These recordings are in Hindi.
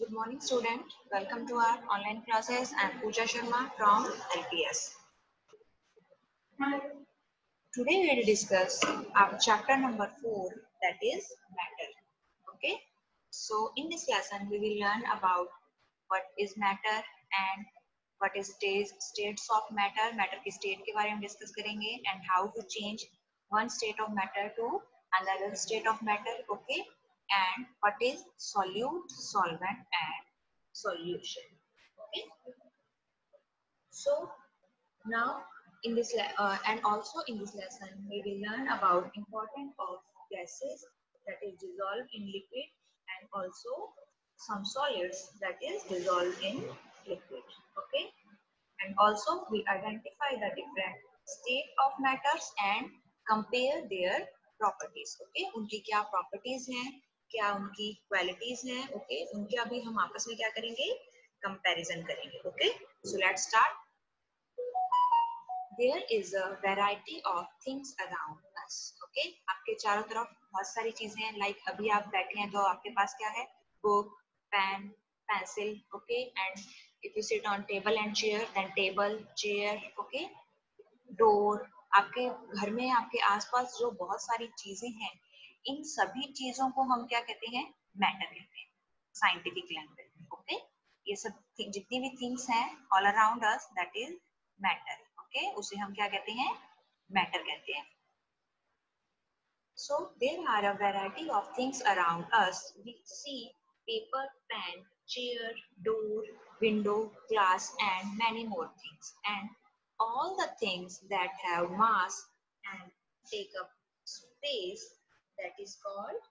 Good morning, student. Welcome to our online classes. I am Pooja Sharma from LPS. Today we will discuss our chapter number 4, that is matter. Okay. So in this lesson we will learn about what is matter and what is states of matter. Matter की state के बारे में discuss करेंगे and how to change one state of matter to another state of matter. Okay. And what is solute, solvent and solution. Okay. So now in this and also in this lesson we will learn about importance of gases that is dissolved in liquid and also some solids that is dissolved in liquid. Okay. And also we identify the different state of matters and compare their properties. Okay. उनकी क्या properties हैं, क्या उनकी qualities हैं. Okay. उनके अभी हम आपस में क्या करेंगे, comparison करेंगे. Okay. So let's start. There is a variety of things around us. Okay. आपके चारों तरफ बहुत सारी चीजें हैं. Like अभी आप बैठे हैं तो आपके पास क्या है, book, pen, pencil. Okay. And if you sit on table and chair, then table, chair. Okay. Door. आपके घर में आपके आसपास जो बहुत सारी चीजें हैं, इन सभी चीजों को हम क्या कहते हैं, मैटर कहते हैं साइंटिफिक लैंग्वेज में. ओके. ये सब जितनी भी थिंग्स हैं all around us, that is matter. Okay. उसे हम क्या कहते हैं, मैटर कहते हैं. So there are a variety of things around us. We see paper, pen, chair, door, window, glass and many more things. And all the things that have mass and take up space, that is called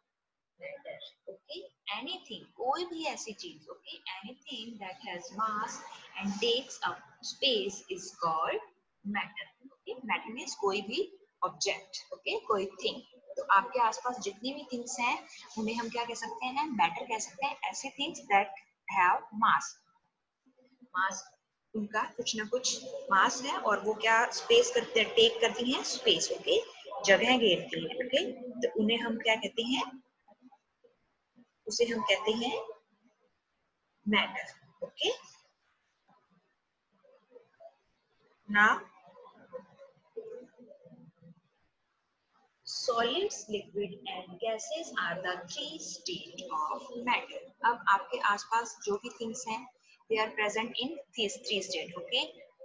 matter. Okay. Anything, कोई भी ऐसी चीज. Okay. Anything that has mass and takes up space is called matter. Okay. Matter means कोई भी object. Okay. कोई thing. तो आपके आसपास जितनी भी थिंग्स हैं उन्हें हम क्या कह सकते हैं, मैटर कह सकते हैं. ऐसी थिंग्स दैट हैव मास. मास उनका कुछ ना कुछ मास है और वो क्या स्पेस करते हैं, टेक करती हैं स्पेस. ओके. जगह घेरती हैं. ओके. तो उन्हें हम क्या कहते हैं, उसे हम कहते हैं matter. Okay. Now solids, liquid and gases are the three states of matter. अब आपके आसपास जो भी things हैं, they are present in these three states. Okay.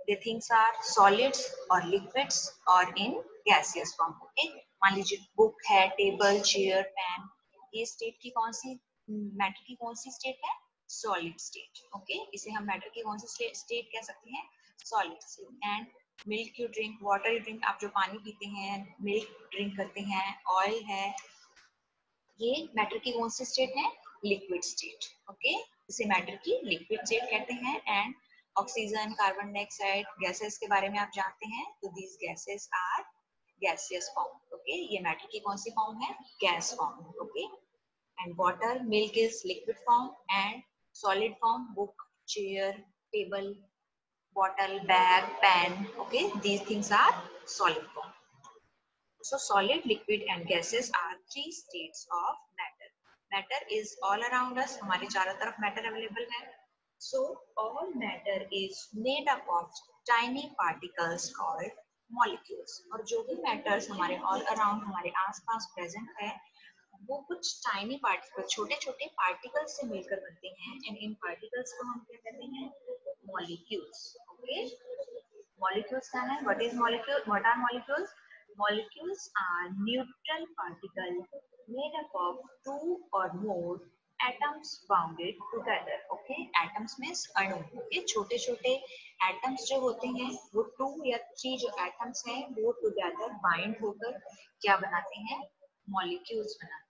The things are solids or liquids or in gaseous form. Okay. मान लीजिए book है, table, chair, pen. ये state की कौन सी, matter की कौन सी state है, solid state. Okay. इसे हम matter की कौन सी state कह सकते हैं, solid state. And milk you drink, water you drink, आप जो पानी पीते हैं, मिल्क ड्रिंक करते हैं, ऑयल है, ये मैटर की कौन सी स्टेट है, लिक्विड स्टेट. ओके. इसे मैटर की लिक्विड स्टेट कहते हैं. And oxygen, carbon dioxide, gases के बारे में आप जानते हैं, तो these gases are gaseous form. Okay. ये मैटर की कौन सी फॉर्म है, gas form. Okay. And water, milk is liquid form and solid form book, chair, table, bottle, bag, pen. Okay, these things are solid form. So solid, liquid and gases are three states of matter. Matter is all around us. हमारे चारों तरफ matter available है. So all matter is made up of tiny particles called molecules. और जो भी matters हमारे all around, हमारे आसपास present है, वो कुछ टाइनी पार्टिकल, छोटे छोटे पार्टिकल्स से मिलकर बनते हैं. एंड इन पार्टिकल्स को हम क्या कहते हैं, मॉलिक्यूल्स. ओके. मॉलिक्यूल्स क्या है, what is molecule, what are molecules. Molecules are neutral particle made up of two or more atoms bounded together. Okay. Atoms means अणु. ओके. छोटे छोटे एटम्स जो होते हैं, वो 2 या 3 जो एटम्स हैं वो टुगेदर बाइंड होकर क्या बनाते हैं, मॉलिक्यूल्स बनाते हैं.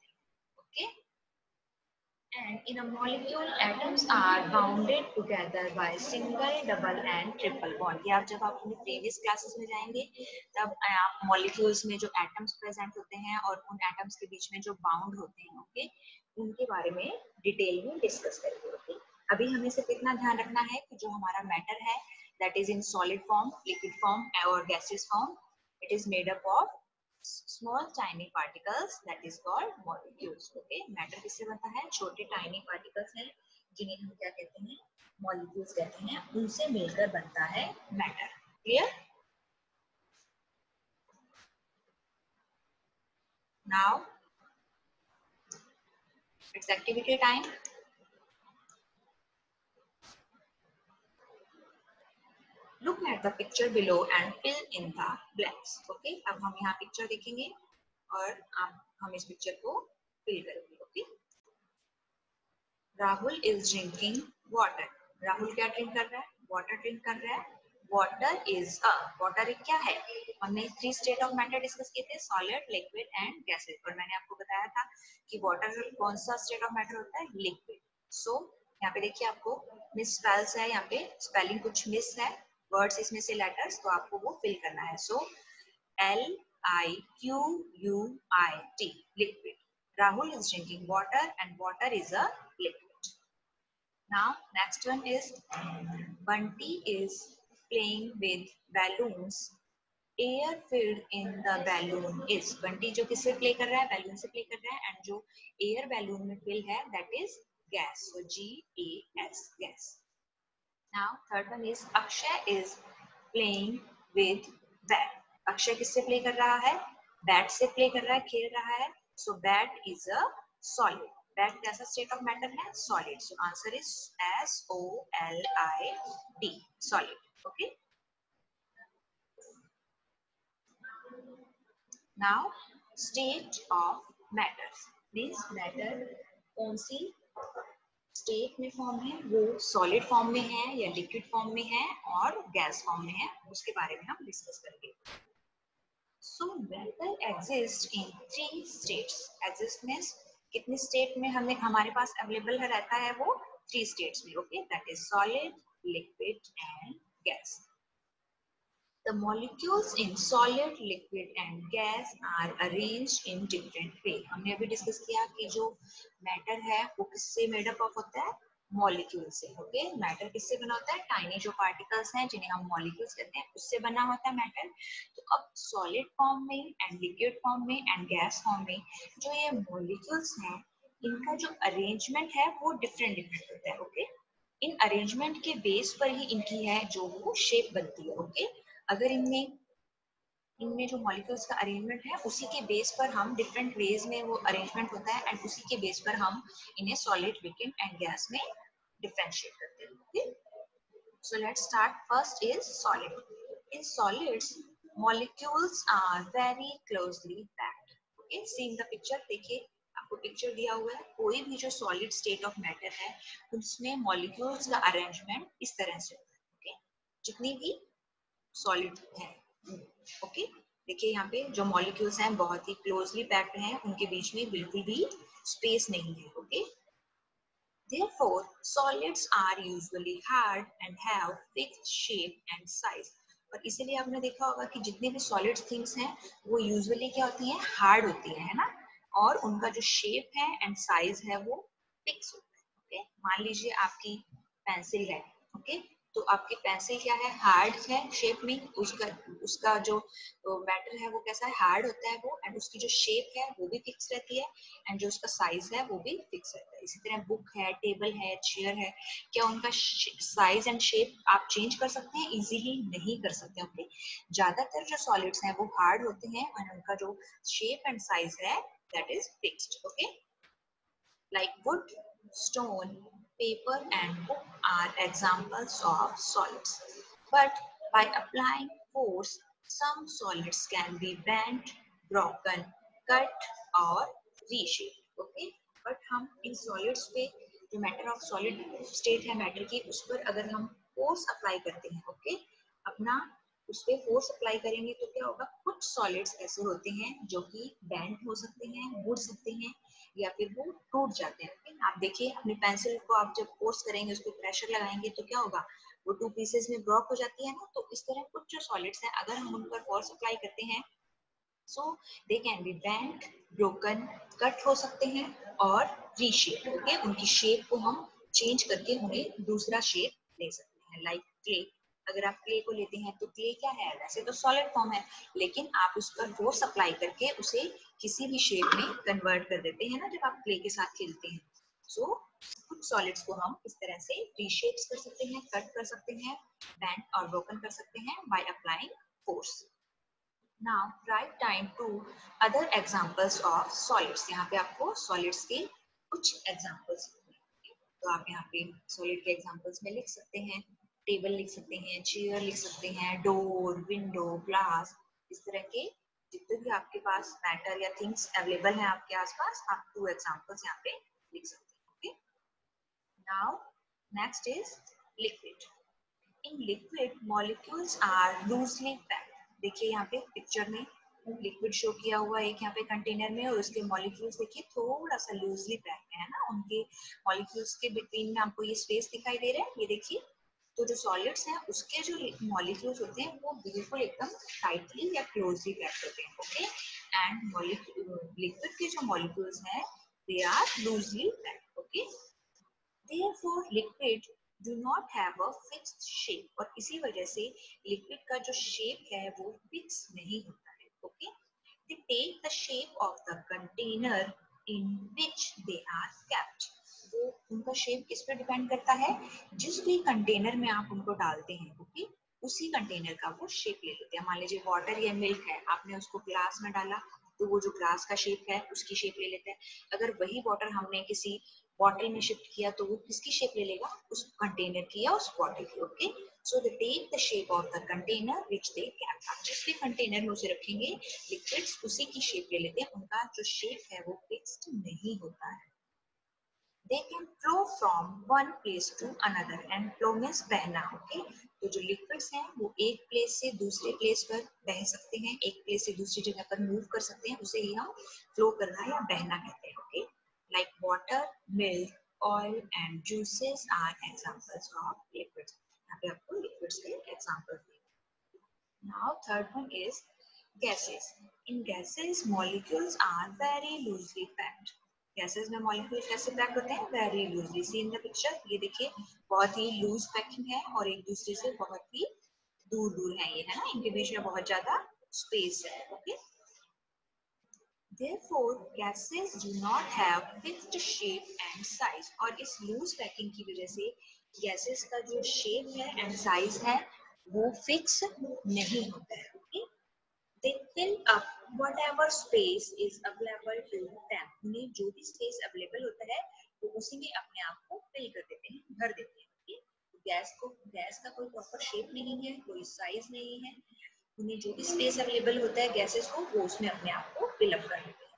Okay. And in a molecule, atoms are bounded together by single, double and triple bond. ये आप जब आप अपनी previous classes में जाएंगे तब आप molecules में जो atoms present होते हैं और उन atoms के बीच में जो bound होते हैं, okay, उनके बारे में डिटेल में डिस्कस करेंगे. Okay. अभी हमें सिर्फ इतना ध्यान रखना है कि जो हमारा मैटर है, that is in solid form, liquid form और gaseous form, it is made up of small tiny particles that is called molecules. Okay. Matter किससे बनता है, छोटे tiny particles हैं जिन्हें हम क्या कहते हैं, मॉलिक्यूल्स कहते हैं, उनसे मिलकर बनता है matter. Clear? Now it's activity time. Look at the picture below and fill in the blanks. Okay, अब हम यहाँ पिक्चर देखेंगे और हम इस पिक्चर को फिल करेंगे। Okay, Rahul is drinking water. Rahul क्या ड्रिंक कर रहा है? वाटर ड्रिंक कर रहा है। वाटर इज वाटर एक क्या है? हमने 3 स्टेट ऑफ मैटर डिस्कस किए थे, सॉलिड, लिक्विड एंड गैसेस, और मैंने आपको बताया था कि वाटर कौन सा स्टेट ऑफ मैटर होता है? लिक्विड। सो यहाँ पे देखिए आपको मिस स्पेल्स है, यहाँ पे स्पेलिंग कुछ मिस है, वर्ड्स इसमें से लेटर्स, तो आपको वो फिल करना है। सो LIQUIT, liquid. Rahul is drinking water and water is a liquid. Now next one is Bunty is playing with balloons. Air filled in the balloon is, Bunty जो किससे प्ले कर रहा है? बैलून से प्ले कर रहा है, एंड जो एयर बैलून में फिल है that is gas. So GAS, gas. Now third one is Akshay is playing with bat. Akshay किससे प्ले कर रहा है? बैट से प्ले कर रहा है, खेल रहा है। So bat is a solid. Bat कैसा स्टेट ऑफ मैटर है? Solid. So answer is SOLID, solid. Okay, now state of matter means matter कौन सी स्टेट में फॉर्म है, वो सॉलिड फॉर्म में है या लिक्विड फॉर्म में है और गैस फॉर्म में है, उसके बारे में हम डिस्कस करेंगे। So matter exists in 3 states. Exist means कितनी स्टेट में हमारे पास अवेलेबल रहता है? वो 3 स्टेट्स में। Okay, that is solid, liquid and gas. The molecules in solid, liquid and gas are arranged in different way. हमने अभी डिस्कस किया कि जो मैटर है वो किससे मेड अप होता है? मॉलिक्यूल से। ओके, मैटर किससे बना होता है? टाइनी जो पार्टिकल्स हैं जिन्हें हम मॉलिक्यूल्स कहते हैं, उससे बना होता है मैटर। तो अब सॉलिड फॉर्म में एंड लिक्विड फॉर्म में एंड गैस फॉर्म में जो ये मॉलिक्यूल्स हैं, इनका जो अरेंजमेंट है वो डिफरेंट होता है। ओके, इन अरेंजमेंट के बेस पर ही इनकी है जो वो शेप बनती है। ओके, अगर इनमें जो मॉलिक्यूल्स का अरेंजमेंट है उसी के बेस पर हम डिफरेंट वेज में वो अरेंजमेंट होता है, एंड उसी के बेस पर हम इन्हें सॉलिड, लिक्विड एंड गैस में डिफरेंशिएट करते हैं। Okay, so let's start. First is solid. In solids molecules are very closely packed. Okay, see in the picture. देखिए आपको पिक्चर दिया हुआ है, कोई भी जो सॉलिड स्टेट ऑफ मैटर है उसमें मॉलिक्यूल्स का अरेंजमेंट इस तरह से होता है। ओके, जितनी भी सॉलिड है। ओके, देखिए यहाँ पे जो मॉलिक्यूल्स हैं बहुत ही क्लोजली पैक्ड हैं, उनके बीच में बिल्कुल भी स्पेस नहीं है। Okay, therefore solids are usually hard and have fixed shape and size. और इसीलिए आपने देखा होगा कि जितने भी सॉलिड थिंग्स हैं वो यूजुअली क्या होती हैं? हार्ड होती है ना, और उनका जो शेप है एंड साइज है वो फिक्स होता है। ओके, मान लीजिए आपकी पेंसिल है। ओके, तो आपकी पेंसिल क्या है? हार्ड है शेप में, उसका जो मैटर है वो कैसा है? हार्ड होता है वो, एंड उसकी जो शेप है वो भी फिक्स रहती है, एंड जो उसका साइज है वो भी फिक्स रहता है। इसी तरह बुक है, टेबल है, चेयर है, क्या उनका साइज एंड शेप आप चेंज कर सकते हैं? इजीली नहीं कर सकते। ओके, ज्यादातर जो सॉलिड्स हैं वो हार्ड होते हैं और उनका जो शेप एंड साइज है that is fixed. Okay, like wood, stone, paper and book are examples of solids. But by applying force, some solids can be bent, broken, cut or reshaped. Okay? But हम इन solids पे जो matter of solid state है matter की, उस पर अगर हम force apply करते हैं, okay? अपना उस पर फोर्स अप्लाई करेंगे तो क्या होगा? कुछ सॉलिड्स ऐसे होते हैं जो कि बैंड हो सकते हैं, मुड़ सकते हैं, या फिर वो टूट जाते हैं। आप देखिए अपनी पेंसिल को आप जब फोर्स करेंगे, उस पर प्रेशर लगाएंगे तो क्या होगा? वो 2 पीसेस में ब्रेक हो जाती है ना। तो इस तरह कुछ जो सॉलिड्स हैं अगर हम उन पर फोर्स अप्लाई करते हैं, so they can be bent, broken, cut हो सकते हैं और रीशेप। ओके, उनकी शेप को हम चेंज करके उन्हें दूसरा शेप दे सकते हैं। लाइक क्ले, अगर आप क्ले को लेते हैं तो क्ले क्या है? वैसे तो सॉलिड फॉर्म है, लेकिन आप उस पर फोर्स अप्लाई करके उसे किसी भी शेप में कन्वर्ट कर देते हैं ना जब आप क्ले के साथ खेलते हैं। सो कुछ सॉलिड्स को हम इस तरह से रीशेप्स कर सकते हैं, कट कर सकते हैं, बेंड और ब्रोकन कर सकते हैं by applying force. Now write time two other examples of solids. यहाँ पे आपको सॉलिड्स के कुछ एग्जांपल्स, तो आप यहाँ पे सॉलिड के एग्जांपल्स में लिख सकते हैं, टेबल लिख सकते हैं, चेयर लिख सकते हैं, डोर, विंडो, ग्लास, इस तरह के जितने भी आपके पास मैटर या थिंग्स अवेलेबल हैं आपके आसपास, आप 2 एग्जांपल्स यहाँ पे लिख सकते हैं। Okay, now next is liquid. In liquid molecules are loosely packed. देखिए यहाँ पे पिक्चर में लिक्विड शो किया हुआ है एक यहाँ पे कंटेनर में, और उसके मॉलिक्यूल्स देखिए थोड़ा सा लूजली पैक्ड है ना, उनके मॉलिक्यूल्स के बिटवीन में आपको ये स्पेस दिखाई दे रहा है, ये देखिए। तो जो सॉलिड्स हैं उसके जो मॉलिक्यूल्स होते हैं वो बिल्कुल एकदम टाइटली या क्लोजली पैक्ड होते हैं। ओके, एंड लिक्विड के जो मॉलिक्यूल्स हैं they are loosely packed. Okay, therefore liquid do not have a fixed shape, और इसी वजह से लिक्विड का जो शेप है वो फिक्स नहीं होता है। Okay, they take the shape of the container in which they are kept। वो उनका शेप किस पर डिपेंड करता है, जिस भी कंटेनर में आप उनको डालते हैं। ओके, उसी कंटेनर का वो शेप ले लेते हैं। मान लीजिए वाटर या मिल्क है, आपने उसको ग्लास में डाला तो वो जो ग्लास का शेप है उसकी शेप ले लेते हैं। अगर वही वाटर हमने किसी बॉटल में शिफ्ट किया तो वो किसकी शेप ले लेगा, उस कंटेनर की या उस बॉटल की। Okay, so they take the shape of the container which they kept. आप जिस भी कंटेनर में उसे रखेंगे लिक्विड्स उसी की शेप ले लेते हैं, उनका जो शेप है वो फिक्स्ड नहीं होता है। They can flow from one place to another, and flow means बहना। ओके, तो जो लिक्विड्स हैं वो एक प्लेस से दूसरे प्लेस पर बह सकते हैं, एक प्लेस से दूसरी जगह पर मूव कर सकते हैं, उसे ही हम फ्लो करना या बहना कहते हैं। Okay, like water, milk, oil and juices are examples of liquids। यहाँ पे आपको liquids के examples दिए। Now third one is gases। In gases molecules are very loosely packed। Gases में मॉलिक्यूल्स कैसे पैक होते हैं, very loosely. See in the picture, ये देखिए बहुत ही लूज पैकिंग है और एक दूसरे से बहुत ही दूर दूर है ये, है ना, इनके बीच में बहुत ज्यादा स्पेस है। Okay, therefore gases do not have fixed shape and size। और इस लूज पैकिंग की वजह से गैसेस का जो शेप है एंड साइज है वो फिक्स नहीं होता है। Okay, they fill up whatever space is available to them। उन्हें जो भी स्पेस अवेलेबल होता है वो उसी में अपने आप को फिल कर देते हैं, भर देते हैं। ओके, गैस का कोई प्रॉपर शेप नहीं है, कोई साइज नहीं है, उन्हें जो भी स्पेस अवेलेबल होता है गैसेस को वो उसमें अपने आप को फिल अप कर देते हैं।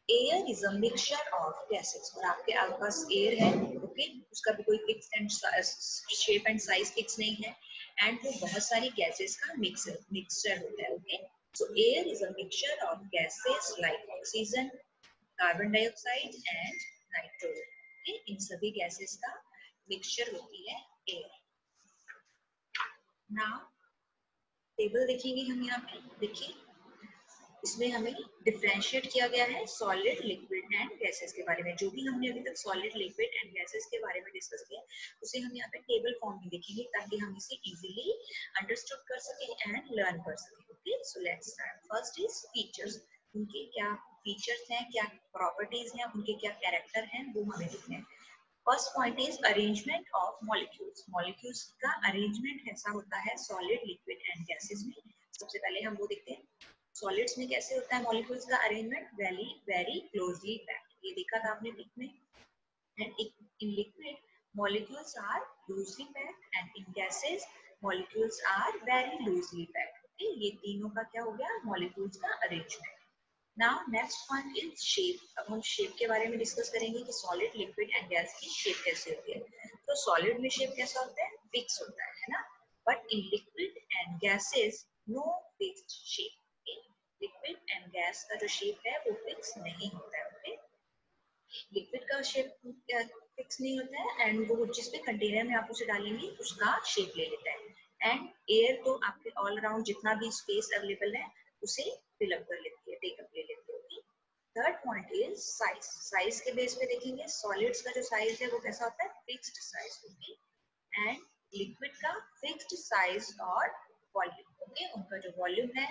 Air is a mixture of gases. और आपके आसपास एयर है, ओके, उसका भी कोई fix and shape and size fix नहीं है, एंड वो बहुत सारी गैसेस का मिक्सचर होता है। Okay, so air is a mixture of gases like oxygen, carbon dioxide and nitrogen. इन सभी गैसेस का मिक्सचर होती है एयर। नाउ टेबल देखेंगे हम यहाँ पे, देखिए इसमें हमें डिफरेंशिएट किया गया है सॉलिड, लिक्विड एंड गैसेस के बारे में। जो भी हमने अभी तक सॉलिड, लिक्विड एंड गैसेस के बारे में डिस्कस किया उसे हम यहाँ पे टेबल फॉर्म में देखेंगे ताकि हम इसे इजीली अंडरस्टूड कर सके एंड लर्न कर सके। Okay, so let's start. First is features. उनके क्या फीचर्स हैं, क्या प्रॉपर्टीज हैं, उनके क्या कैरेक्टर हैं, वो हमें देखने हैं। First point is arrangement of molecules. Molecules का अरेंजमेंट कैसा होता है सॉलिड, लिक्विड एंड गैसेस में। सबसे पहले हम वो देखते हैं सॉलिड्स में कैसे होता है मॉलिक्यूल्स का arrangement, very very closely packed. ये देखा था आपने पिक में। And in liquid molecules are loosely packed and in gases molecules are very loosely packed. Okay, ये तीनों का क्या हो गया, मॉलिक्यूल्स का arrangement. Now next point is shape. अब हम शेप के बारे में डिस्कस करेंगे कि सॉलिड, लिक्विड एंड गैस की शेप कैसे होती है। तो सॉलिड में शेप कैसा होता है, फिक्स होता है ना, but in liquid and gases no fixed shape. Liquid and gas का जो शेप है वो फिक्स नहीं होता है। ओके, लिक्विड का शेप फिक्स नहीं होता है एंड वो जिस भी कंटेनर में आप उसे डालेंगे उसका शेप ले लेता है। एंड एयर तो आपके ऑल अराउंड जितना भी स्पेस अवेलेबल है उसे फिल अप कर लेती है, टेक अप ले लेती है। Okay, third point is size. Size के बेस पे देखेंगे सॉलिड्स का जो साइज है वो कैसा होता है, fixed size. Okay, and liquid का फिक्स्ड साइज और वॉल्यूम। ओके, उनका जो वॉल्यूम है,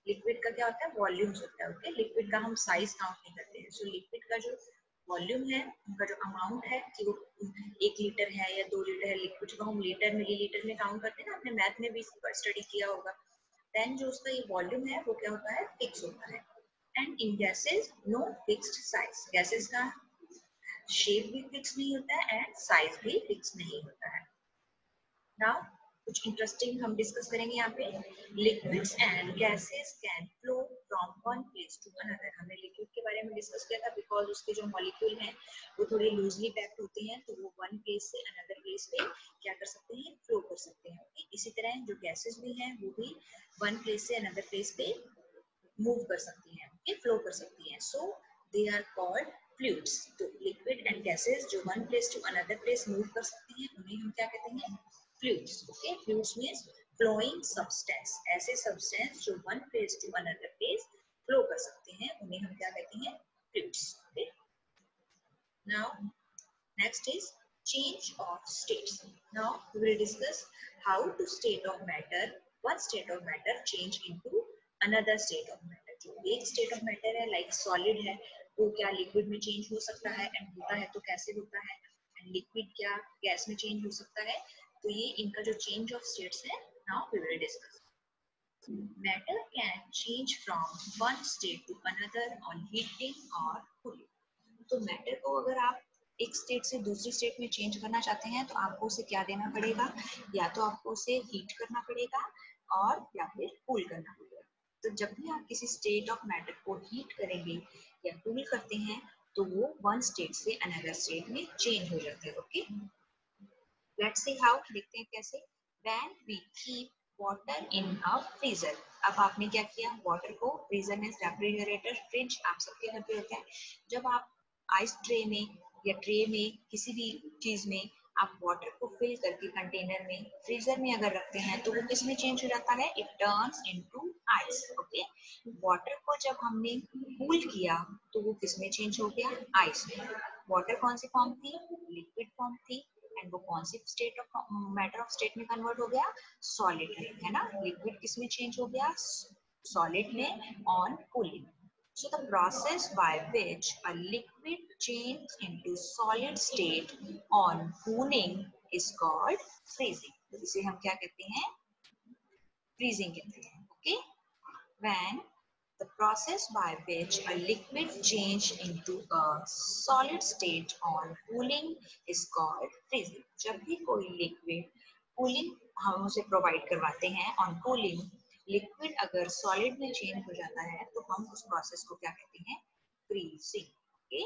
लिक्विड का क्या होता है, वॉल्यूम्स होता है। ओके, लिक्विड का हम साइज काउंट नहीं करते हैं। सो लिक्विड का जो वॉल्यूम है, उनका जो अमाउंट है कि वो 1 लीटर है या 2 लीटर है, लिक्विड को हम लीटर मिलीलीटर में काउंट करते हैं ना, आपने मैथ में भी स्टडी किया होगा। देन जो उसका ये वॉल्यूम है वो क्या होता है, फिक्स होता है। And in gases no fixed size, gases का शेप भी फिक्स नहीं होता है एंड साइज भी फिक्स नहीं होता है। नाउ कुछ इंटरेस्टिंग हम डिस्कस करेंगे यहाँ पे। Liquids and gases can flow from one place to another. हमने लिक्विड के बारे में डिस्कस किया था बिकॉज उसके जो मॉलिक्यूल हैं वो थोड़े लूजली पैक्ड होते हैं, तो वो वन प्लेस से अनदर प्लेस पे क्या कर सकते हैं, फ्लो कर सकते हैं। okay? इसी तरह जो गैसेस भी हैं वो भी वन प्लेस से अनदर प्लेस पे मूव कर सकती हैं, okay? फ्लो कर सकती हैं। So they are called fluids. तो लिक्विड एंड गैसेस जो one place to another place move कर सकती हैं उन्हें हम क्या कहते हैं, fluids. Okay, fluids means flowing substance, ऐसे सब्सटेंस जो one place to another place flow कर सकते हैं उन्हें हम क्या कहते हैं, fluids. Okay, now next is change of states. Now we will discuss how to state of matter, one state of matter change into another state of matter. जो एक state of matter है like solid है, वो क्या liquid में change हो सकता है, and होता है तो कैसे होता है, and liquid क्या gas में change हो सकता है। तो ये इनका जो change of states है, now we will discuss. Matter can change from one state to another on heating or cooling. तो मैटर को अगर आप एक स्टेट से दूसरी स्टेट में चेंज करना चाहते हैं तो आपको उसे क्या देना पड़ेगा, या तो आपको उसे हीट करना पड़ेगा और या फिर कूल करना पड़ेगा। तो जब भी आप किसी स्टेट ऑफ मैटर को हीट करेंगे या कूल करते हैं तो वो वन स्टेट से अनदर स्टेट में चेंज हो जाता है। ओके, लेट्स सी हाउ, देखते हैं कैसे। When we keep water in a freezer, अब आपने क्या किया, वाटर को फ्रीजर में, रेफ्रिजरेटर, फ्रिज आप सबके घर पे होता है। जब आप आइस ट्रे में या ट्रे में किसी भी चीज में आप वाटर को फिल करके कंटेनर में फ्रीजर में अगर रखते हैं तो वो किस में चेंज हो जाता है, it turns into ice. Okay, water को जब हमने कूल किया तो वो किस में चेंज हो गया, आइस में। वाटर कौन सी फॉर्म थी, लिक्विड फॉर्म थी, एंड वो कौन सी state of matter of state में कन्वर्ट हो गया, सॉलिड में, है ना। लिक्विड किस में चेंज हो गया, सॉलिड में on cooling. So the process by which a liquid changes into solid state on cooling is called freezing. तो इसे हम क्या कहते हैं, freezing कहते हैं। Okay, when the process by which a liquid changes into a solid state on cooling is called freezing. जब भी कोई liquid cooling हम उसे provide करवाते हैं on cooling, लिक्विड अगर सॉलिड में चेंज हो जाता है तो हम उस प्रोसेस को क्या कहते हैं, freezing. Okay,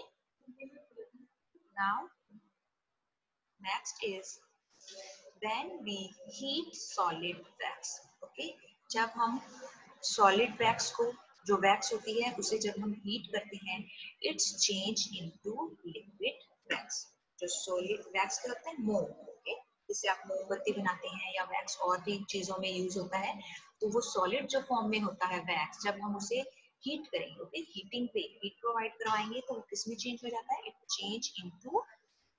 now next is when we heat solid wax. Okay, जब हम सॉलिड वैक्स को, जो वैक्स होती है उसे जब हम हीट करते हैं, it's change into liquid wax. जो सॉलिड वैक्स क्या होता है, मोम। ओके, जिससे आप मोमबत्ती बनाते हैं या वैक्स और भी चीजों में यूज होता है, तो वो सॉलिड जो फॉर्म में होता है वैक्स, जब हम उसे हीट करेंगे, ओके, हीटिंग पे हीट प्रोवाइड करवाएंगे तो किस में चेंज हो जाता है, it change into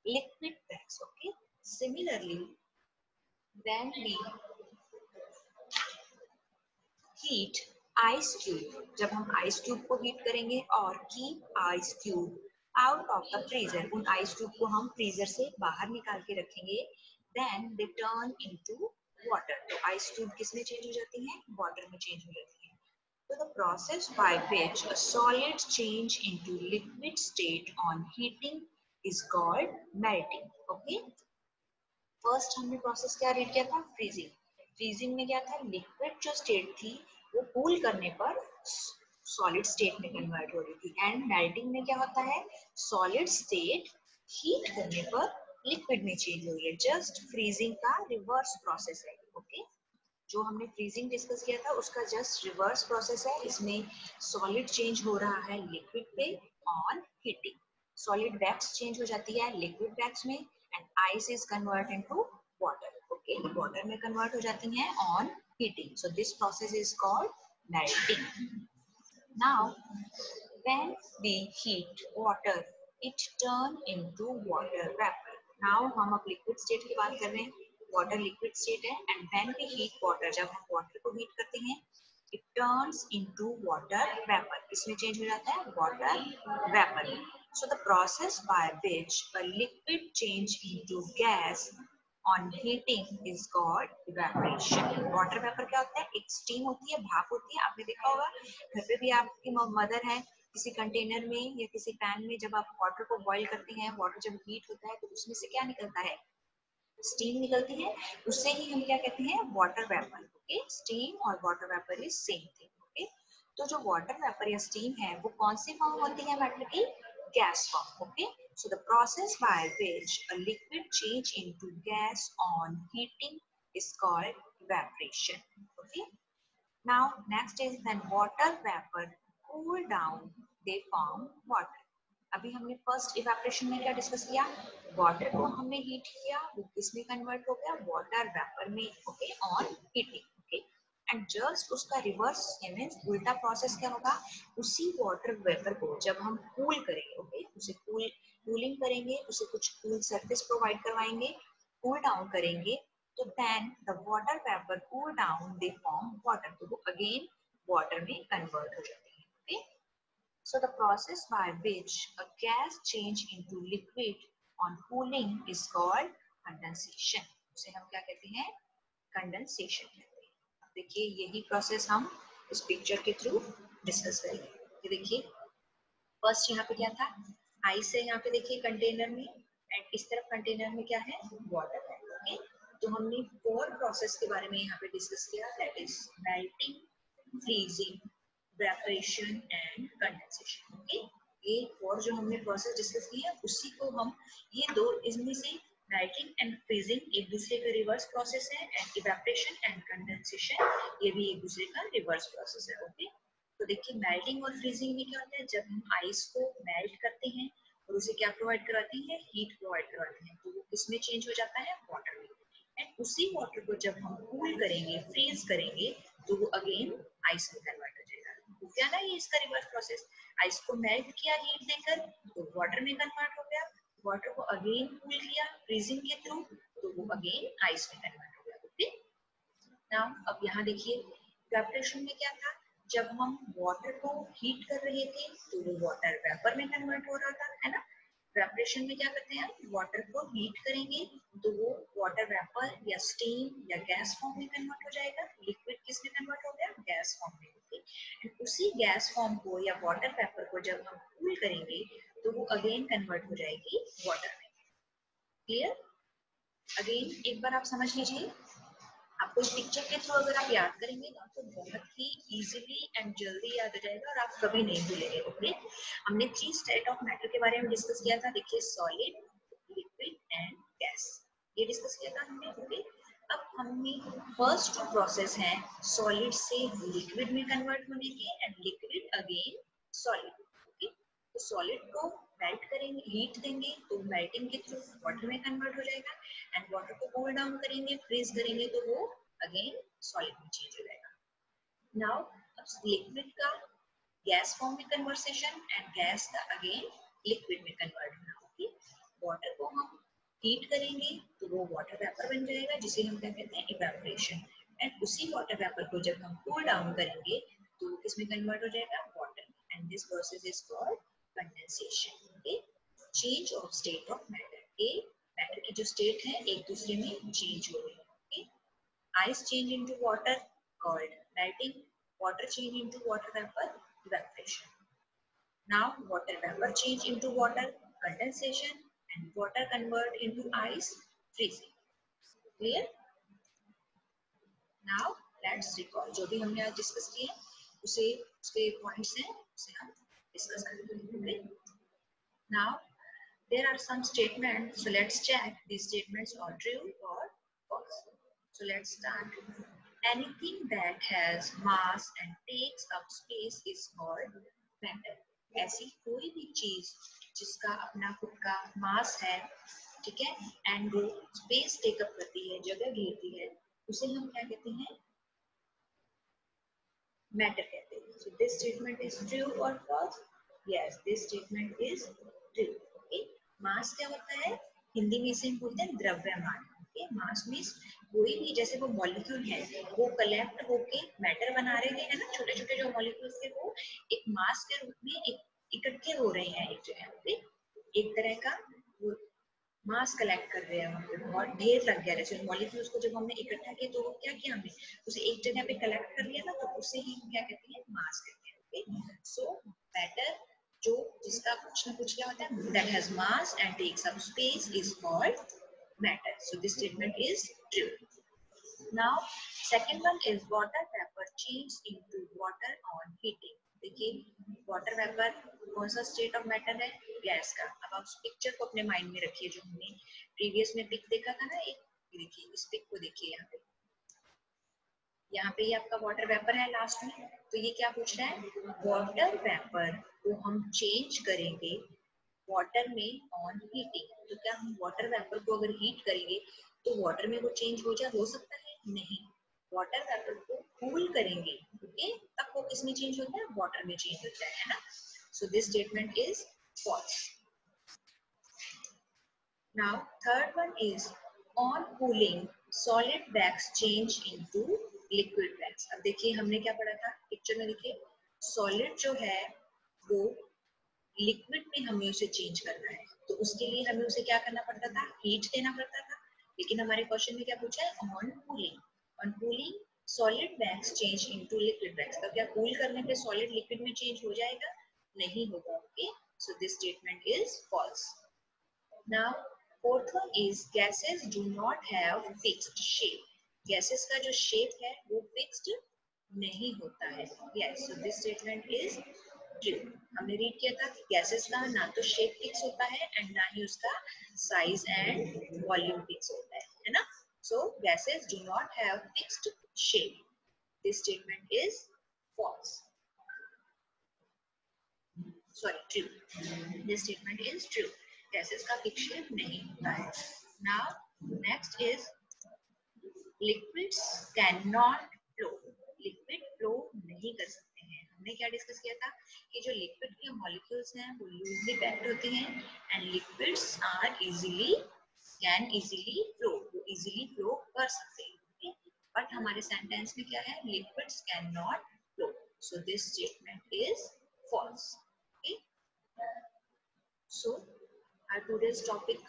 liquid wax. Okay, similarly when we heat ice cube, जब हम आइस क्यूब को हीट करेंगे और keep ice cube out of the freezer, उन आइस क्यूब को हम फ्रीजर से बाहर निकाल के रखेंगे, then they turn into water. तो आइस क्यूब किस में चेंज हो जाती हैं, वाटर में चेंज हो जाती हैं। So the process by which a solid change into liquid state on heating is called melting. Okay. First हमने प्रोसेस क्या रीड किया था, फ्रीजिंग। फ्रीजिंग में क्या था, लिक्विड जो स्टेट थी वो कूल करने पर सॉलिड स्टेट में कन्वर्ट हो रही थी। एंड मेल्टिंग में क्या होता है, सॉलिड स्टेट हीट करने पर लिक्विड में चेंज हो रही है। जस्ट फ्रीजिंग का रिवर्स प्रोसेस है। ओके, जो हमने फ्रीजिंग डिस्कस किया था उसका जस्ट रिवर्स प्रोसेस है। इसमें सॉलिड चेंज हो रहा है लिक्विड पे on heating. Solid wax change हो जाती है लिक्विड वैक्स में, and ice is convert into water. Okay, water में कन्वर्ट हो जाती हैं on heating. So this process is called melting. Now when we heat water, it turn into water vapour. Now हम अब लिक्विड स्टेट की बात कर रहे हैं, वाटर लिक्विड स्टेट है, and when we heat water, जब हम वाटर को हीट करते हैं, it turns into water vapour. इसमें चेंज हो जाता है water vapour. So the process by which a liquid change into gas on heating is called evaporation. Water vapour क्या होता है? एक स्टीम होती है, भाप होती है. आपने देखा होगा घर पे भी आपकी मदर है, किसी कंटेनर में या किसी पैन में जब आप वाटर को बॉईल करते हैं, वाटर जब हीट होता है तो उसमें से क्या निकलता है? स्टीम निकलती है. उससे ही हम क्या कहते हैं? Water vapour. ओके, स्टीम और water vapour is same thing. Okay, तो जो वाटर वेपर या स्टीम है वो कौन सी फॉर्म होती है मैटर की? gas form. Okay, so the process by which a liquid change into gas on heating is called evaporation. Okay, now next is when water vapor cool down they form water. अभी हमने फर्स्ट इवेपोरेशन में क्या डिस्कस किया? वाटर को हमने हीट किया, वो किसमें कन्वर्ट हो गया? वाटर वेपर में. Okay, on heating. Okay, and just उसका रिवर्स मींस उल्टा प्रोसेस क्या होगा? उसी वाटर वेपर को जब हम कूल करेंगे, ओके, उसे कूलिंग करेंगे, उसे कुछ कूल सरफेस प्रोवाइड करवाएंगे, कूल डाउन करेंगे, तो then the water vapour cool down they form water. तो वो अगेन वाटर में कन्वर्ट हो जाते हैं. Okay, so the process by which a gas change into liquid on cooling is called condensation. उसे हम क्या कहते हैं? कंडेंसेशन कहते हैं. देखिए यही प्रोसेस हम इस पिक्चर के थ्रू डिस्कस करेंगे. ये देखिए फर्स्ट यहाँ पे क्या था? आइस है यहाँ पे देखिए कंटेनर में, एंड इस तरफ कंटेनर में क्या है? वाटर है. ओके, तो हमने 4 प्रोसेस के बारे में यहाँ पे डिस्कस किया, that is melting, freezing, evaporation and condensation. Okay, ये 4 जो हमने प्रोसेस डिस्कस किए हैं उसी को हम ये दो इसमें से मेल्टिंग एंड फ्रीजिंग एक दूसरे का रिवर्स प्रोसेस है, एंड इवेपोरेशन एंड कंडेंसेशन ये भी एक दूसरे का रिवर्स प्रोसेस है. ओके, तो देखिए मेल्टिंग और फ्रीजिंग में क्या होता है? जब हम आइस को मेल्ट करते हैं और उसे क्या प्रोवाइड करवाते हैं? हीट प्रोवाइड करवाते हैं, तो वो किसमें चेंज हो जाता है? वाटर में. एंड उसी वाटर को जब हम कूल करेंगे, फ्रीज करेंगे, तो वो अगेन आइस में कन्वर्ट हो जाएगा. हो गया ना ये इसका रिवर्स प्रोसेस? आइस को मेल्ट किया हीट देकर तो वाटर में कन्वर्ट हो गया, वाटर को अगेन कूल किया फ्रीजिंग के थ्रू तो वो अगेन आइस में कन्वर्ट हो गया. ओके, नाउ अब यहाँ देखिए इवेपोरेशन में क्या था? जब हम वाटर को हीट कर रहे थे तो वो वाटर वेपर में कन्वर्ट हो रहा था, है ना? इवेपोरेशन में क्या करते हैं? वाटर को हीट करेंगे तो वो वाटर वेपर या स्टीम या गैस फॉर्म में कन्वर्ट हो जाएगा. लिक्विड किस में कन्वर्ट हो गया? गैस फॉर्म में. उसी गैस फॉर्म को या वाटर वेपर को जब हम कूल करेंगे तो वो अगेन कन्वर्ट हो जाएगी वाटर में. क्लियर? अगेन एक बार आप समझ लीजिए. आपको इस पिक्चर के थ्रू अगर आप याद करेंगे तो आपको बहुत ही इजीली एंड जल्दी याद हो जाएगा और आप कभी नहीं भूलेंगे. ओके, हमने 3 स्टेट ऑफ मैटर के बारे में डिस्कस किया था. देखिए सॉलिड, लिक्विड एंड गैस, ये डिस्कस किया था हमने. ओके, अब हमने फर्स्ट जो प्रोसेस है सॉलिड से लिक्विड में कन्वर्ट होने की, and liquid again solid. Okay, तो सॉलिड को मेल्ट करेंगे, हीट देंगे तो मेल्टिंग के थ्रू वाटर में कन्वर्ट हो जाएगा, एंड वाटर को कूल डाउन करेंगे, फ्रीज करेंगे तो वो अगेन सॉलिड में चेंज हो जाएगा. नाउ अब लिक्विड का गैस फॉर्म में कन्वर्सेशन एंड गैस का अगेन लिक्विड में कन्वर्ट होना. ओके, वाटर को हम हीट करेंगे तो वो वाटर वेपर बन जाएगा जिसे हम क्या कहते हैं? इवेपोरेशन. एंड उसी वाटर वेपर को जब हम कूल डाउन करेंगे तो किस में कन्वर्ट हो जाएगा? वाटर में. And this process is called condensation. Okay, change of state of matter. ये मैटर की जो स्टेट है एक दूसरे में चेंज हो रही है. Okay, ice change into water called melting, water change into water vapor, evaporation. Now water vapor change into water, condensation, and water convert into ice, freezing. Clear? Now let's recall जो भी हमने आज डिस्कस किए उसे उसके पॉइंट्स हैं उसे हम डिस्कस करेंगे. Now there are some statements, so let's check these statements are true or false. So let's start. Anything that has mass and takes up space is called matter. ऐसी कोई भी चीज जिसका अपना खुद का मास है, ठीक है, एंड वो स्पेस टेकअप करती है, जगह घेरती है, उसे हम क्या कहते हैं? मैटर कहते हैं. So this statement is true or false? Yes, this statement is true. Okay, मास क्या होता है? हिंदी में इसे बोलते हैं द्रव्यमान. मास मीन्स कोई भी, जैसे वो मॉलिक्यूल है वो कलेक्ट होके मैटर बना रहे हैं, है ना? छोटे छोटे जो मॉलिक्यूल्स थे वो एक मास के रूप में एक इकट्ठे हो रहे हैं एक जगह पे, एक तरह का वो मास कलेक्ट कर रहे हैं वहाँ पे, बहुत ढेर लग गया जैसे मॉलिक्यूल्स को जब हमने इकट्ठा किया तो वो क्या किया हमने उसे एक जगह पे कलेक्ट कर लिया ना, तो उसे ही क्या कहते हैं मास कहते हैं। ओके सो मैटर जो जिसका कुछ ना कुछ क्या होता है that has mass and takes up space is called matter. So this statement is true. Now, second one is water vapor change into water on heating. देखिए वाटर वेपर कौन सा स्टेट ऑफ मैटर है, गैस का। अब आप पिक्चर को अपने माइंड में रखिए, जो हमने प्रीवियस में पिक देखा था ना, एक देखिए इस पिक को देखिए, यहाँ पे ये आपका वाटर वेपर है लास्ट में, तो ये क्या पूछ रहा है वाटर वेपर को हम चेंज करेंगे वाटर में ऑन हीटिंग। तो क्या हम वाटर वेपर को अगर हीट करेंगे तो वाटर में वो चेंज हो सकता है नहीं, वाटर वेपर को कूल करेंगे ओके तब वो किसमें चेंज होता है वाटर में चेंज होता है ना। So this statement is false. Now third one is on cooling solid wax change into liquid wax। अब देखिए हमने क्या पढ़ा था पिक्चर में, देखिए सॉलिड जो है वो लिक्विड में हमें उसे चेंज करना है, तो उसके लिए हमें उसे क्या करना पड़ता था हीट देना पड़ता था। लेकिन हमारे क्वेश्चन में क्या पूछा है on cooling solid wax change into liquid wax. तो क्या कूल करने पे सॉलिड लिक्विड में चेंज हो जाएगा, नहीं होगा। Okay so this statement is false. Now fourth one is gases do not have fixed shape. Gases का जो शेप है वो फिक्स्ड नहीं होता है। Yes so this statement is true. हमने रीड किया था कि गैसेस का ना तो शेप फिक्स होता है एंड ना ही उसका साइज एंड वॉल्यूम फिक्स होता है ना। So gases do not have fixed shape. This statement is false, sorry true. This statement is true, gases का फिक्स शेप नहीं होता है। Now next is liquids can not flow. Liquid flow नहीं कर सकते हैं। हमने क्या डिस्कस किया था कि जो लिक्विड के मॉलिक्यूल्स हैं वो लूजली पैक्ड होते हैं and liquids are easily can easily flow, वो इजीली फ्लो कर सकते हैं। बट हमारे सेंटेंस में क्या है liquids can not flow. So this statement is false. Okay so our today's topic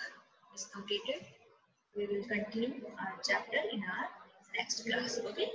is completed. We will continue our chapter in our next class. Okay.